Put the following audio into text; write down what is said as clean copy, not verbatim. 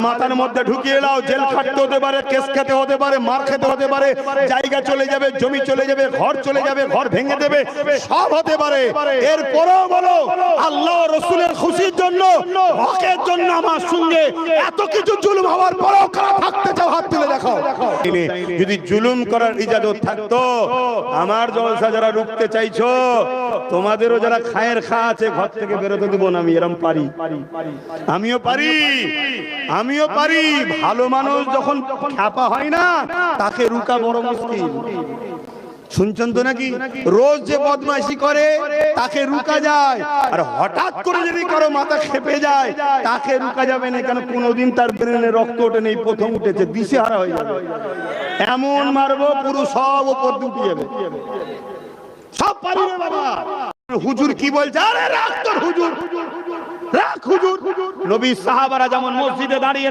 মাথার মধ্যে ঢুকিয়ে দাও, জেল খাটতে হতে পারে, কেস খেতে হতে পারে, মার খেতে হতে পারে, জায়গা চলে যাবে, জমি চলে যাবে, ঘর চলে যাবে, ঘর ভেঙে দেবে, সব হতে পারে। এরপরেও বলো আল্লাহ রসুলের খুশির জন্য, হকের জন্য আমার সঙ্গে এত কিছু জুলুম হওয়ার পরেও খারাপ থাকতে চাও, হাত তুলে দেখো। যদি জুলুম করার ইজাজত থাকতো, আমার জলসা যারা রুখতে চাইছো, তোমাদেরও যারা খায়ের খা আছে, ঘর থেকে বেরোতে দেবো না। আমি এরম পারি, আমিও পারি, আমিও পারি। ভালো মানুষ যখন খ্যাপা হয় না, তাকে রুকা বড় মুশকিল। শুনছেন তো নাকি? রোজ যে বদমাইশি করে তাকে রুকা যায়, আর হঠাৎ করে যদি কারো মাথা খেপে যায় তাকে রুকা যাবে না। কেন? কোনোদিন তার ব্রেনে রক্ত ওঠে নেই, প্রথম উঠেছে, দিশেহারা হয়ে যাবে। এমন মারবো পুরো সব উপর উঠে যাবে। সব পারি না বাবা। হুজুর কি বলছে? আরে রাখ তোর হুজুর, রাখ হুজুর। নবী সাহাবারা যেমন মসজিদে দাঁড়িয়ে